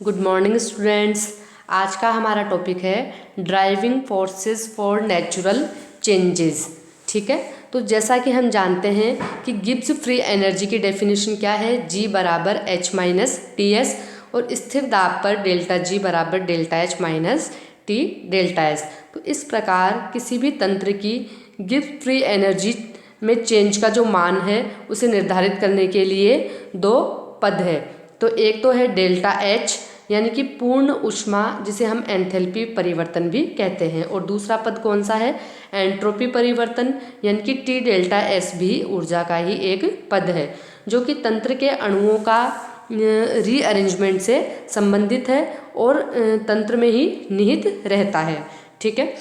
Good morning students. आज का हमारा टॉपिक है driving forces for natural changes. ठीक है, तो जैसा कि हम जानते हैं कि गिब्स फ्री एनर्जी की डेफिनेशन क्या है, G बराबर H माइनस टी एस, और स्थिर दाब पर डेल्टा G बराबर delta H minus T delta S. तो इस प्रकार किसी भी तंत्र की गिब्स फ्री एनर्जी में चेंज का जो मान है उसे निर्धारित करने के लिए दो पद है। तो एक तो है डेल्टा एच यानी कि पूर्ण ऊष्मा, जिसे हम एंथैल्पी परिवर्तन भी कहते हैं, और दूसरा पद कौन सा है, एंट्रोपी परिवर्तन यानी कि टी डेल्टा एस भी ऊर्जा का ही एक पद है, जो कि तंत्र के अणुओं का रीअरेंजमेंट से संबंधित है और तंत्र में ही निहित रहता है। ठीक है,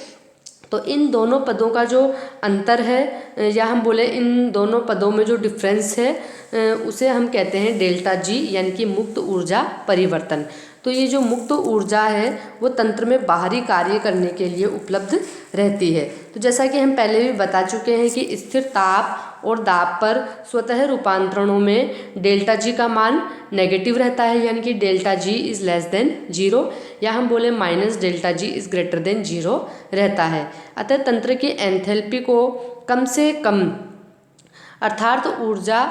तो इन दोनों पदों का जो अंतर है, या हम बोले इन दोनों पदों में जो डिफरेंस है, उसे हम कहते हैं डेल्टा जी यानी कि मुक्त ऊर्जा परिवर्तन। तो ये जो मुक्त ऊर्जा है वो तंत्र में बाहरी कार्य करने के लिए उपलब्ध रहती है। तो जैसा कि हम पहले भी बता चुके हैं कि स्थिर ताप और दाब पर स्वतः रूपांतरणों में डेल्टा जी का मान नेगेटिव रहता है, यानी कि delta G is less than zero, या हम बोले minus delta G is greater than zero रहता है। अतः तंत्र की एंथैल्पी को कम से कम अर्थात ऊर्जा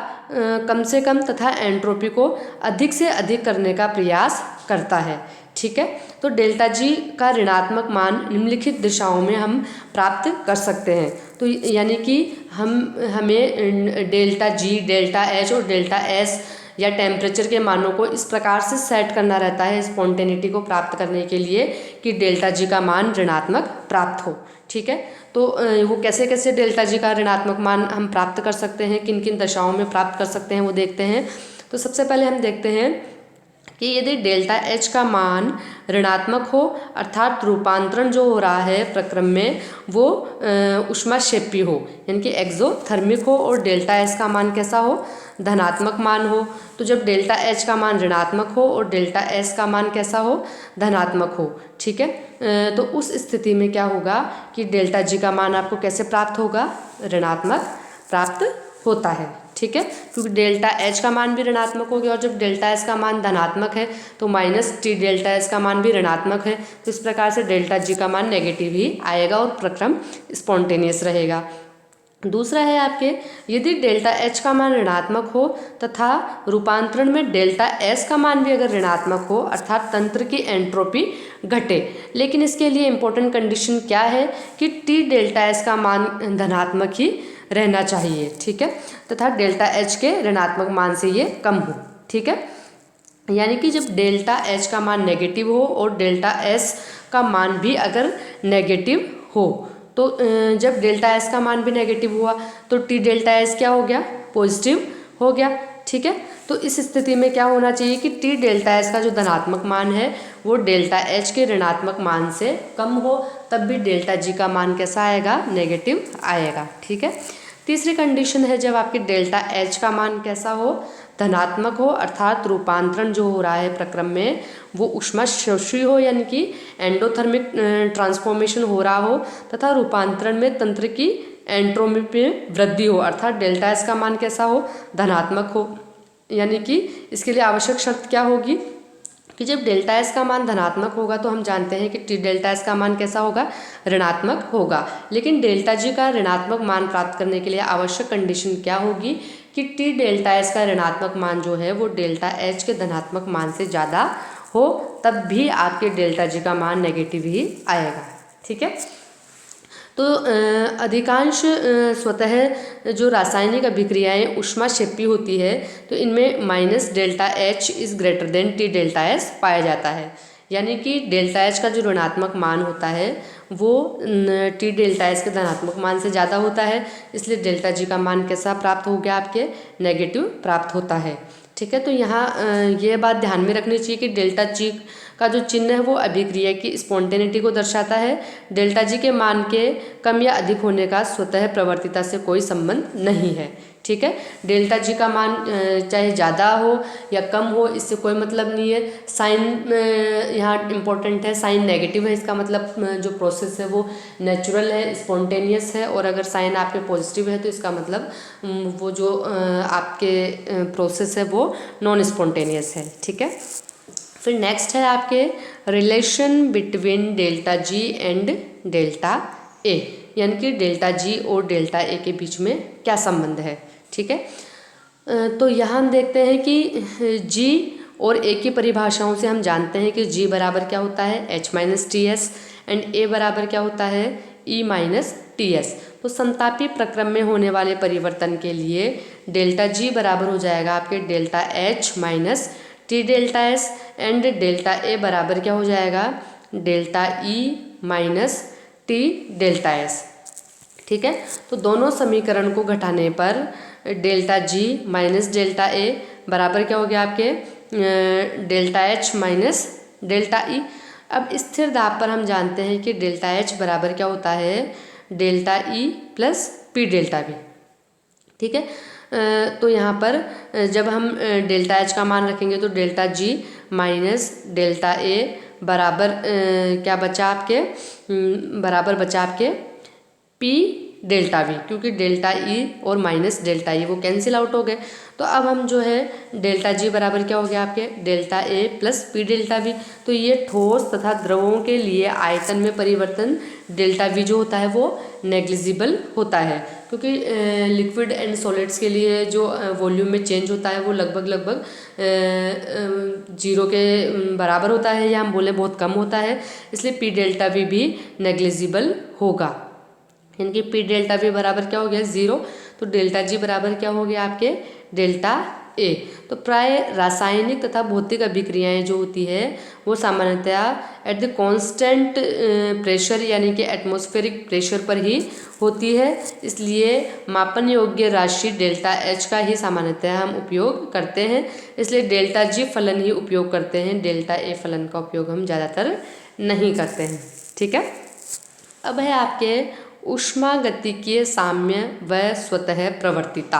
कम से कम तथा एंट्रोपी को अधिक से अधिक करने का प्रयास करता है। ठीक है, तो डेल्टा जी का ऋणात्मक मान निम्नलिखित दिशाओं में हम प्राप्त कर सकते हैं। तो यानी कि हमें डेल्टा जी, डेल्टा एच और डेल्टा एस या टेम्परेचर के मानों को इस प्रकार से सेट करना रहता है स्पॉन्टेनिटी को प्राप्त करने के लिए कि डेल्टा जी का मान ऋणात्मक प्राप्त हो। ठीक है, तो वो कैसे कैसे डेल्टा जी का ऋणात्मक मान हम प्राप्त कर सकते हैं, किन किन दशाओं में प्राप्त कर सकते हैं वो देखते हैं। तो सबसे पहले हम देखते हैं कि यदि डेल्टा एच का मान ऋणात्मक हो, अर्थात रूपांतरण जो हो रहा है प्रक्रम में वो ऊष्माक्षेपी हो यानी कि एक्सोथर्मिक हो, और डेल्टा एस का मान कैसा हो, धनात्मक मान हो। तो जब डेल्टा एच का मान ऋणात्मक हो और डेल्टा एस का मान कैसा हो, धनात्मक हो। ठीक है, तो उस स्थिति में क्या होगा कि डेल्टा जी का मान आपको कैसे प्राप्त होगा, ऋणात्मक प्राप्त होता है। ठीक है, क्योंकि डेल्टा एच का मान भी ऋणात्मक हो गया, और जब डेल्टा एस का मान धनात्मक है तो माइनस टी डेल्टा एस का मान भी ऋणात्मक है। तो इस प्रकार से डेल्टा जी का मान नेगेटिव ही आएगा और प्रक्रम स्पॉन्टेनियस रहेगा। दूसरा है आपके, यदि डेल्टा एच का मान ऋणात्मक हो तथा रूपांतरण में डेल्टा एस का मान भी अगर ऋणात्मक हो, अर्थात तंत्र की एंट्रोपी घटे, लेकिन इसके लिए इम्पोर्टेंट कंडीशन क्या है कि टी डेल्टा एस का मान धनात्मक ही रहना चाहिए। ठीक है, तथा डेल्टा एच के ऋणात्मक मान से ये कम हो। ठीक है, यानी कि जब डेल्टा एच का मान नेगेटिव हो और डेल्टा एस का मान भी अगर नेगेटिव हो, तो जब डेल्टा एस का मान भी नेगेटिव हुआ तो टी डेल्टा एस क्या हो गया, पॉजिटिव हो गया। ठीक है, तो इस स्थिति में क्या होना चाहिए कि टी डेल्टा एस का जो धनात्मक मान है वो डेल्टा एच के ऋणात्मक मान से कम हो, तब भी डेल्टा जी का मान कैसा आएगा, नेगेटिव आएगा। ठीक है, तीसरी कंडीशन है जब आपके डेल्टा एच का मान कैसा हो, धनात्मक हो, अर्थात रूपांतरण जो हो रहा है प्रक्रम में वो ऊष्माशोषी हो यानी कि एंडोथर्मिक ट्रांसफॉर्मेशन हो रहा हो, तथा रूपांतरण में तंत्र की एंट्रोपी में वृद्धि हो, अर्थात डेल्टा एस का मान कैसा हो, धनात्मक हो। यानी कि इसके लिए आवश्यक शर्त क्या होगी कि जब डेल्टा एस का मान धनात्मक होगा तो हम जानते हैं कि टी डेल्टा एस का मान कैसा होगा, ऋणात्मक होगा। लेकिन डेल्टा जी का ऋणात्मक मान प्राप्त करने के लिए आवश्यक कंडीशन क्या होगी कि टी डेल्टा एस का ऋणात्मक मान जो है वो डेल्टा एच के धनात्मक मान से ज़्यादा हो, तब भी आपके डेल्टा जी का मान नेगेटिव ही आएगा। ठीक है, तो अधिकांश स्वतः जो रासायनिक अभिक्रियाएं ऊष्माक्षेपी होती है तो इनमें minus delta H is greater than T delta S पाया जाता है। यानी कि डेल्टा एच का जो ऋणात्मक मान होता है वो टी डेल्टा एस के धनात्मक मान से ज़्यादा होता है, इसलिए डेल्टा जी का मान कैसा प्राप्त हो गया, आपके नेगेटिव प्राप्त होता है। ठीक है, तो यहाँ ये बात ध्यान में रखनी चाहिए कि डेल्टा जी का जो चिन्ह है वो अभिक्रिया की स्पॉन्टेनिटी को दर्शाता है। डेल्टा जी के मान के कम या अधिक होने का स्वतः प्रवर्तिता से कोई संबंध नहीं है। ठीक है, डेल्टा जी का मान चाहे ज़्यादा हो या कम हो, इससे कोई मतलब नहीं है। साइन यहाँ इम्पोर्टेंट है, साइन नेगेटिव है, इसका मतलब जो प्रोसेस है वो नेचुरल है, स्पॉन्टेनियस है, और अगर साइन आपके पॉजिटिव है तो इसका मतलब वो जो आपके प्रोसेस है वो नॉन स्पॉन्टेनियस है। ठीक है, फिर नेक्स्ट है आपके relation between delta G and delta A, यानी कि डेल्टा जी और डेल्टा ए के बीच में क्या संबंध है। ठीक है, तो यहाँ हम देखते हैं कि जी और ए की परिभाषाओं से हम जानते हैं कि जी बराबर क्या होता है H minus T S and A बराबर क्या होता है ई माइनस टी एस। तो समतापी प्रक्रम में होने वाले परिवर्तन के लिए डेल्टा जी बराबर हो जाएगा आपके delta H minus T delta S and delta A बराबर क्या हो जाएगा delta E minus T delta S. ठीक है, तो दोनों समीकरण को घटाने पर delta G minus delta A बराबर क्या हो गया आपके delta H minus delta E. अब स्थिर दाब पर हम जानते हैं कि डेल्टा एच बराबर क्या होता है delta E plus P delta B. ठीक है, तो यहाँ पर जब हम डेल्टा एच का मान रखेंगे तो delta G minus delta A बराबर क्या बचा आपके बराबर बचा आपके पी डेल्टा वी, क्योंकि डेल्टा ई और माइनस डेल्टा ई वो कैंसिल आउट हो गए। तो अब हम जो है डेल्टा जी बराबर क्या हो गया आपके delta A plus P delta we. तो ये ठोस तथा द्रवों के लिए आयतन में परिवर्तन डेल्टा वी जो होता है वो नेग्लिजिबल होता है, क्योंकि लिक्विड एंड सॉलिड्स के लिए जो वॉल्यूम में चेंज होता है वो लगभग जीरो के बराबर होता है, या हम बोले बहुत कम होता है, इसलिए पी डेल्टा वी भी नेग्लिजिबल होगा। यानी कि पी डेल्टा वी बराबर क्या हो गया 0, तो डेल्टा जी बराबर क्या हो गया आपके डेल्टा ए। तो प्राय रासायनिक तथा भौतिक अभिक्रियाएं जो होती है वो सामान्यतया एट द कांस्टेंट प्रेशर यानी कि एटमॉस्फेरिक प्रेशर पर ही होती है, इसलिए मापन योग्य राशि डेल्टा एच का ही सामान्यतया हम उपयोग करते हैं, इसलिए डेल्टा जी फलन ही उपयोग करते हैं, डेल्टा ए फलन का उपयोग हम ज़्यादातर नहीं करते हैं। ठीक है, अब है आपके ऊष्मागतिकीय साम्य व स्वतः प्रवर्तिता।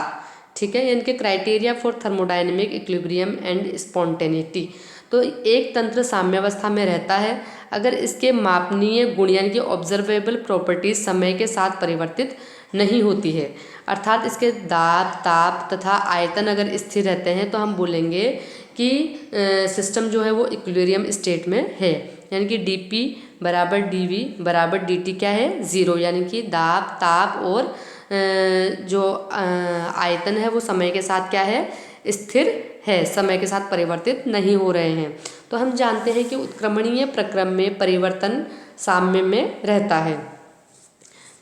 ठीक है, यानी कि criteria for thermodynamic equilibrium and spontaneity. तो एक तंत्र साम्यावस्था में रहता है अगर इसके मापनीय गुण यानी कि ऑब्जर्वेबल प्रॉपर्टीज समय के साथ परिवर्तित नहीं होती है, अर्थात इसके दाब ताप तथा आयतन अगर स्थिर रहते हैं तो हम बोलेंगे कि सिस्टम जो है वो इक्विलिब्रियम स्टेट में है। यानी कि डी पी बराबर डी वी बराबर डी टी क्या है 0, यानी कि दाब ताप और जो आयतन है वो समय के साथ क्या है स्थिर है, समय के साथ परिवर्तित नहीं हो रहे हैं। तो हम जानते हैं कि उत्क्रमणीय प्रक्रम में परिवर्तन साम्य में रहता है।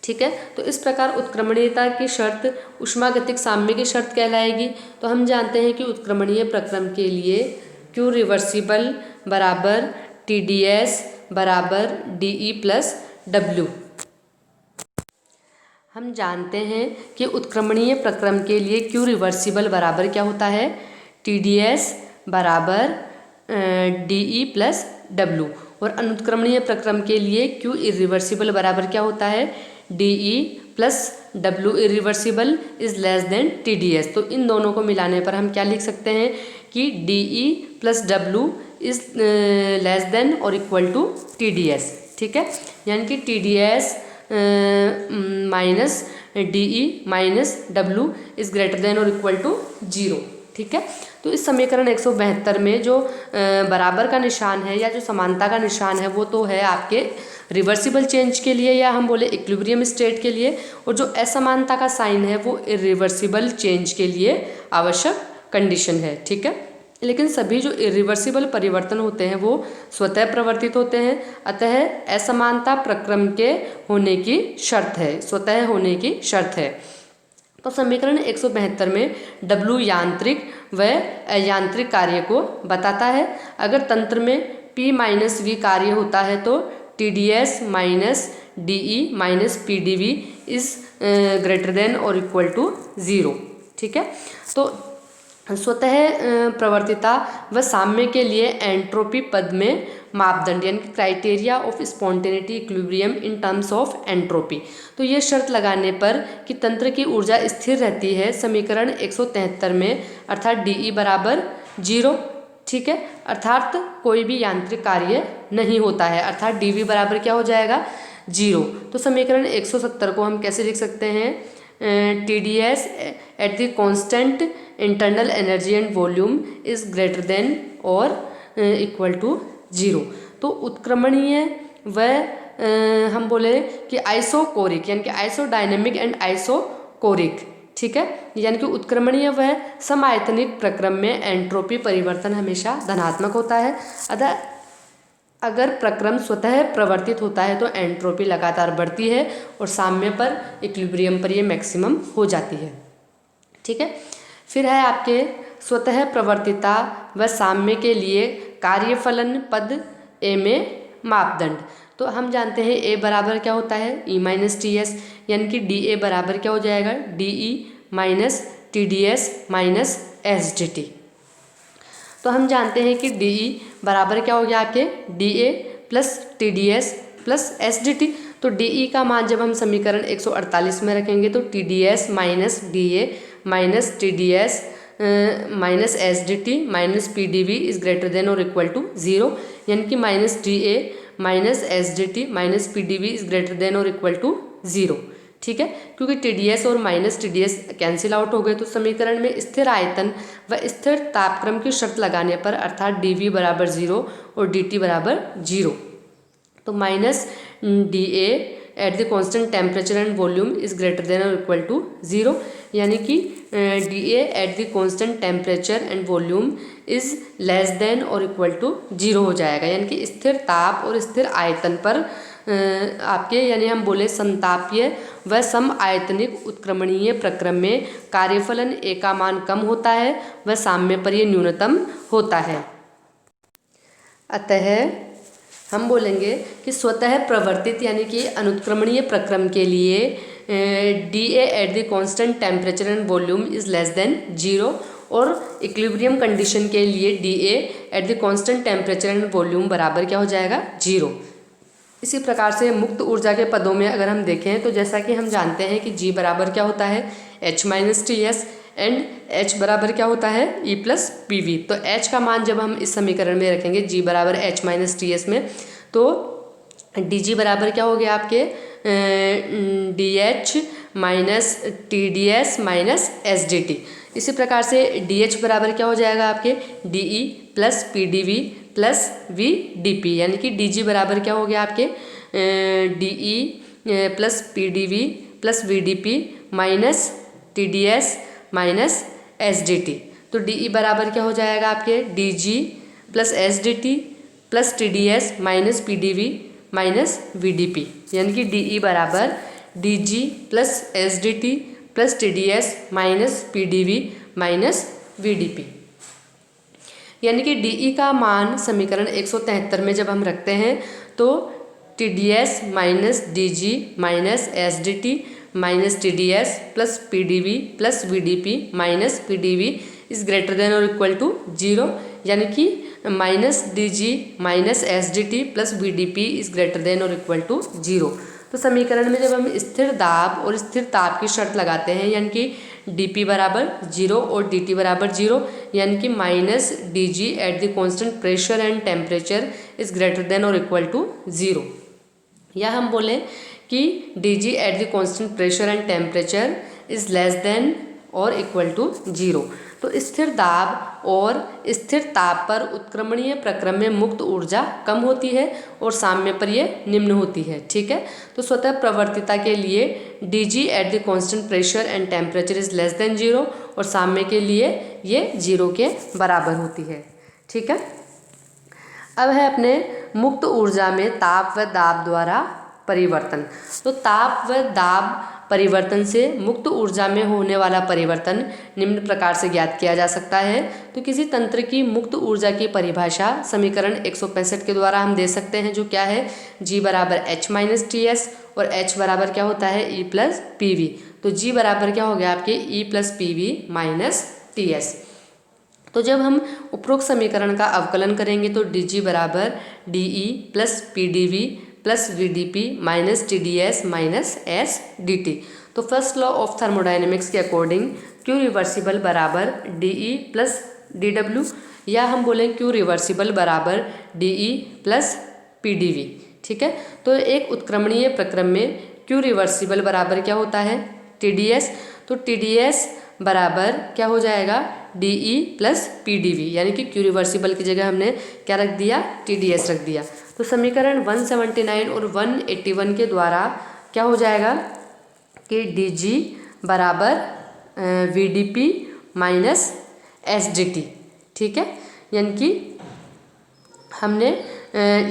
ठीक है, तो इस प्रकार उत्क्रमणीयता की शर्त ऊष्मागतिक साम्य की शर्त कहलाएगी। तो हम जानते हैं कि उत्क्रमणीय प्रक्रम के लिए क्यू रिवर्सिबल बराबर टी डी एस बराबर डी ई प्लस डब्ल्यू। हम जानते हैं कि उत्क्रमणीय प्रक्रम के लिए क्यू रिवर्सिबल बराबर क्या होता है टी डी एस बराबर डी ई प्लस डब्ल्यू, और अनुत्क्रमणीय प्रक्रम के लिए क्यू इरिवर्सिबल बराबर क्या होता है D E plus W irreversible is less then T D S. तो इन दोनों को मिलाने पर हम क्या लिख सकते हैं कि D E plus W is less than और equal to T D S. ठीक है, यानी कि T D S minus D E minus W is greater than और इक्वल टू 0। ठीक है, तो इस समीकरण 172 में जो बराबर का निशान है या जो समानता का निशान है वो तो है आपके रिवर्सिबल चेंज के लिए या हम बोले इक्विलिब्रियम स्टेट के लिए, और जो असमानता का साइन है वो इरिवर्सिबल चेंज के लिए आवश्यक कंडीशन है। ठीक है, लेकिन सभी जो इरिवर्सिबल परिवर्तन होते हैं वो स्वतः प्रवर्तित होते हैं, अतः असमानता प्रक्रम के होने की शर्त है, स्वतः होने की शर्त है। तो समीकरण 172 में W यांत्रिक व अयांत्रिक कार्य को बताता है। अगर तंत्र में P माइनस वी कार्य होता है तो TDS minus DE minus PDV is greater than और इक्वल टू 0। ठीक है, तो स्वतः प्रवर्तिता व साम्य के लिए एंट्रोपी पद में मापदंड यानी criteria of spontaneity equilibrium in terms of entropy. तो ये शर्त लगाने पर कि तंत्र की ऊर्जा स्थिर रहती है समीकरण 173 में, अर्थात डीई बराबर 0। ठीक है, अर्थात कोई भी यांत्रिक कार्य नहीं होता है, अर्थात डीवी बराबर क्या हो जाएगा 0। तो समीकरण 170 को हम कैसे लिख सकते हैं T D S at the constant internal energy and volume is greater than और इक्वल टू 0। तो उत्क्रमणीय व हम बोले कि आइसोकोरिक यानी कि आइसोडायनेमिक एंड आइसोकोरिक, ठीक है, यानी कि उत्क्रमणीय व समायतनिक प्रक्रम में एंट्रोपी परिवर्तन हमेशा धनात्मक होता है। अगर प्रक्रम स्वतः प्रवर्तित होता है तो एंट्रोपी लगातार बढ़ती है और साम्य पर इक्विलिब्रियम पर ये मैक्सिमम हो जाती है, ठीक है। फिर है आपके स्वतः प्रवर्तिता व साम्य के लिए कार्यफलन पद ए में मापदंड। तो हम जानते हैं ए बराबर क्या होता है ई माइनस टी एस, यानी कि डी ए बराबर क्या हो जाएगा D E minus T D S minus S D T. तो हम जानते हैं कि डी ई बराबर क्या हो गया आपके D A plus T D S plus S D T. तो डी ई का मान जब हम समीकरण 148 में रखेंगे तो T D S minus D A minus T D S minus S D T minus P D V is greater than और इक्वल टू 0, यानी कि minus D A minus S D T minus P D V is greater than और equal to 0, ठीक है। क्योंकि T D S और minus T D S cancel out हो गए तो समीकरण में स्थिर आयतन व स्थिर तापक्रम की शर्त लगाने पर अर्थात डी वी बराबर 0 और डी टी बराबर 0, तो minus D A at the constant temperature and volume is greater than और इक्वल टू 0, यानी कि D A at the constant temperature and volume is less than और इक्वल टू 0 हो जाएगा, यानी कि स्थिर ताप और स्थिर आयतन पर आपके यानी हम बोले समतापीय व सम आयतनिक उत्क्रमणीय प्रक्रम में कार्यफलन ए का मान कम होता है व साम्य पर यह न्यूनतम होता है। अतः हम बोलेंगे कि स्वतः प्रवर्तित यानी कि अनुत्क्रमणीय प्रक्रम के लिए D A at the constant temperature and volume is less then 0 और इक्विलिब्रियम कंडीशन के लिए D A at the constant temperature and volume बराबर क्या हो जाएगा 0। इसी प्रकार से मुक्त ऊर्जा के पदों में अगर हम देखें तो जैसा कि हम जानते हैं कि G बराबर क्या होता है H minus T S and H बराबर क्या होता है E प्लस पी वी। तो H का मान जब हम इस समीकरण में रखेंगे G बराबर H माइनस टी एस में तो डी जी बराबर क्या हो गया आपके D H minus T D S minus S D T. इसी प्रकार से डी एच बराबर क्या हो जाएगा आपके D E plus P D V plus V D P, यानी कि डी जी बराबर क्या हो गया आपके D E plus P D V plus V D P minus T D S minus S D T. तो डी ई बराबर क्या हो जाएगा आपके D G plus S D T plus T D S minus P D V minus V D P, यानी कि D E बराबर d G plus S D T plus T D S minus P D V minus V D P, यानी कि D E का मान समीकरण 173 में जब हम रखते हैं तो T D S minus d G minus S D T minus T D S plus P D V plus V D P minus P D V is greater than और इक्वल टू 0, यानी कि minus d G minus S D T plus V D P is greater than और equal to 0। तो समीकरण में जब हम स्थिर दाब और स्थिर ताप की शर्त लगाते हैं यानी कि डी पी बराबर 0 और डी टी बराबर 0, यानी कि minus d ji at the constant pressure and temperature is greater than और इक्वल टू 0, या हम बोले कि D ji at the constant pressure and temperature is less than और इक्वल टू 0। तो स्थिर दाब और स्थिर ताप पर उत्क्रमणीय प्रक्रम में मुक्त ऊर्जा कम होती है और साम्य पर यह निम्न होती है, ठीक है। तो स्वतः प्रवर्तिता के लिए D G at the constant pressure and temperature is less then 0 और साम्य के लिए ये 0 के बराबर होती है, ठीक है। अब है अपने मुक्त ऊर्जा में ताप व दाब द्वारा परिवर्तन। तो ताप व दाब परिवर्तन से मुक्त ऊर्जा में होने वाला परिवर्तन निम्न प्रकार से ज्ञात किया जा सकता है। तो किसी तंत्र की मुक्त ऊर्जा की परिभाषा समीकरण 165 के द्वारा हम दे सकते हैं, जो क्या है G बराबर H माइनस टी एस और H बराबर क्या होता है E प्लस पी वी। तो G बराबर क्या हो गया आपके E plus P V minus T S. तो जब हम उपरोक्त समीकरण का अवकलन करेंगे तो डी जी बराबर d E plus P D V plus V D P minus T D S minus S D T. तो फर्स्ट लॉ ऑफ थर्मोडाइनमिक्स के अकॉर्डिंग क्यू रिवर्सिबल बराबर d E plus d W, या हम बोलें Q reversible बराबर d E plus P D V, ठीक है। तो एक उत्क्रमणीय प्रक्रम में क्यू रिवर्सिबल बराबर क्या होता है टी डी एस। तो टी डी एस बराबर क्या हो जाएगा DE प्लस PdV, यानी कि क्यू रिवर्सिबल की जगह हमने क्या रख दिया, TdS रख दिया। तो समीकरण 179 और 181 के द्वारा क्या हो जाएगा कि DG बराबर VdP माइनस SDT, ठीक है। यानी कि हमने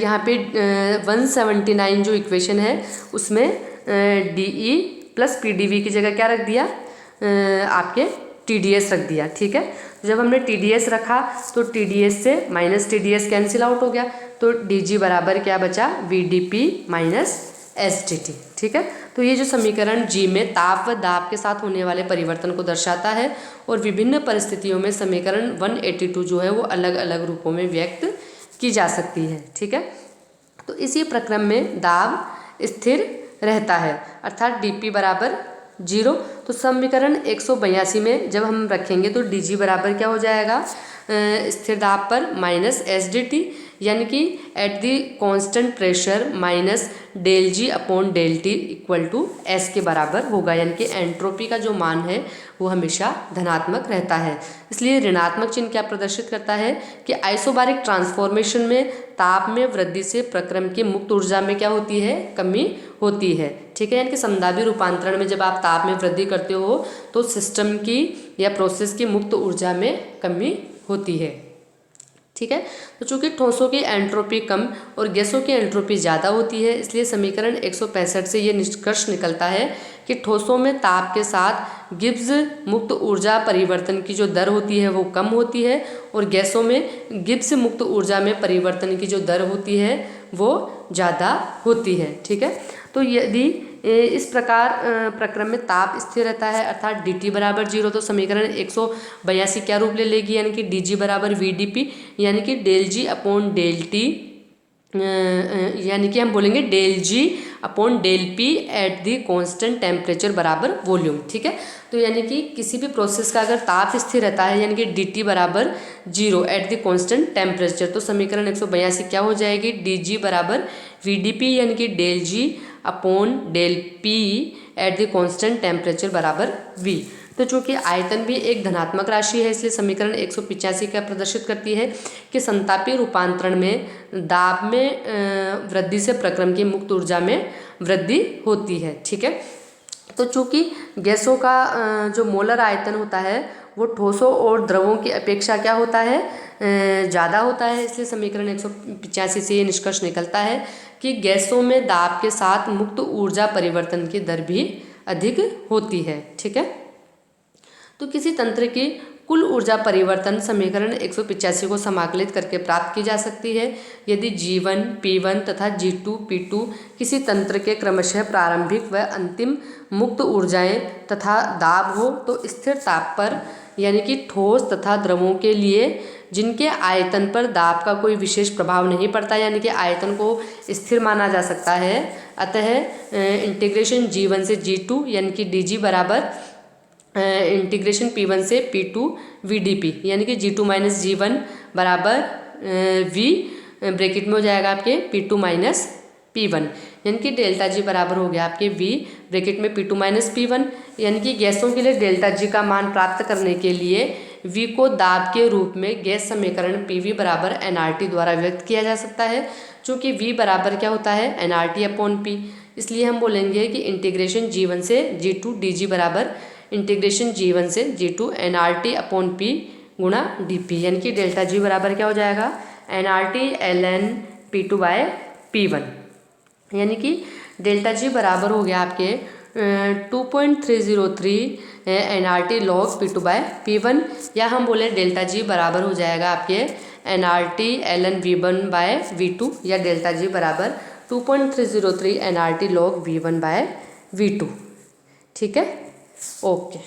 यहाँ पे 179 जो इक्वेशन है उसमें DE प्लस PdV की जगह क्या रख दिया, आपके TdS रख दिया, ठीक है। जब हमने TdS रखा तो TdS से माइनस TdS कैंसिल आउट हो गया, तो DG बराबर क्या बचा, VdP माइनस SDT, ठीक है। तो ये जो समीकरण G में ताप व दाब के साथ होने वाले परिवर्तन को दर्शाता है और विभिन्न परिस्थितियों में समीकरण 182 जो है वो अलग अलग रूपों में व्यक्त की जा सकती है, ठीक है। तो इसी प्रक्रम में दाब स्थिर रहता है अर्थात DP बराबर 0। तो समीकरण 182 में जब हम रखेंगे तो DG बराबर क्या हो जाएगा, स्थिर दाब पर माइनस SDT, यानी कि at the constant pressure minus del G upon del T equal to S के बराबर होगा, यानी कि एंट्रोपी का जो मान है वो हमेशा धनात्मक रहता है। इसलिए ऋणात्मक चिन्ह क्या प्रदर्शित करता है कि आइसोबारिक ट्रांसफॉर्मेशन में ताप में वृद्धि से प्रक्रम की मुक्त ऊर्जा में क्या होती है, कमी होती है, ठीक है। यानी कि समदाबी रूपांतरण में जब आप ताप में वृद्धि करते हो तो सिस्टम की या प्रोसेस की मुक्त ऊर्जा में कमी होती है, ठीक है। तो चूंकि ठोसों की एंट्रोपी कम और गैसों की एंट्रोपी ज़्यादा होती है, इसलिए समीकरण 165 से ये निष्कर्ष निकलता है कि ठोसों में ताप के साथ गिब्स मुक्त ऊर्जा परिवर्तन की जो दर होती है वो कम होती है और गैसों में गिब्स मुक्त ऊर्जा में परिवर्तन की जो दर होती है वो ज़्यादा होती है, ठीक है। तो यदि इस प्रकार प्रक्रम में ताप स्थिर रहता है अर्थात DT बराबर 0, तो समीकरण 182 क्या रूप ले लेगी, यानी कि DG बराबर VdP, यानी कि del G upon del T, यानी कि हम बोलेंगे del G upon del P at the constant temperature बराबर वॉल्यूम, ठीक है। तो यानी कि किसी भी प्रोसेस का अगर ताप स्थिर रहता है यानी कि DT बराबर 0 एट द कांस्टेंट टेम्परेचर, तो समीकरण 182 क्या हो जाएगी, DG बराबर VdP यानी कि del G upon del P at the constant temperature बराबर V। तो चूंकि आयतन भी एक धनात्मक राशि है, इसलिए समीकरण 185 क्या प्रदर्शित करती है कि संतापी रूपांतरण में दाब में वृद्धि से प्रक्रम की मुक्त ऊर्जा में वृद्धि होती है, ठीक है। तो चूंकि गैसों का जो मोलर आयतन होता है वो ठोसों और द्रवों की अपेक्षा क्या होता है, ज़्यादा होता है, इसलिए समीकरण 185 से ये निष्कर्ष निकलता है कि गैसों में दाब के साथ मुक्त ऊर्जा परिवर्तन की दर भी अधिक होती है, ठीक है। तो किसी तंत्र की कुल ऊर्जा परिवर्तन समीकरण 185 को समाकलित करके प्राप्त की जा सकती है यदि G1, P1 तथा G2, P2 किसी तंत्र के क्रमशः प्रारंभिक व अंतिम मुक्त ऊर्जाएं तथा दाब हो, तो स्थिर ताप पर यानी कि ठोस तथा द्रवों के लिए जिनके आयतन पर दाब का कोई विशेष प्रभाव नहीं पड़ता, यानी कि आयतन को स्थिर माना जा सकता है। अतः इंटीग्रेशन G1 से G2 यानी कि DG बराबर इंटीग्रेशन P1 से P2 VdP यानी कि G2 माइनस G1 बराबर V ब्रैकेट में हो जाएगा आपके P2 माइनस P1, यानी कि डेल्टा G बराबर हो गया आपके V ब्रैकेट में P2 माइनस P1। यानी कि गैसों के लिए डेल्टा G का मान प्राप्त करने के लिए V को दाब के रूप में गैस समीकरण PV बराबर nRT द्वारा व्यक्त किया जा सकता है। चूँकि V बराबर क्या होता है, nRT अपॉन P, इसलिए हम बोलेंगे कि इंटीग्रेशन G1 से G2 DG बराबर इंटीग्रेशन G1 से G2 nRT अपॉन P गुणा DP, यानी कि डेल्टा G बराबर क्या हो जाएगा, nRT ln P2 bye P1, यानी कि डेल्टा G बराबर हो गया आपके 2.303 nRT log P2 bye P1, या हम बोले डेल्टा G बराबर हो जाएगा आपके nRT ln V1 bye V2, या डेल्टा G बराबर 2.303 nRT log V1 bye V2, ठीक है। ओके।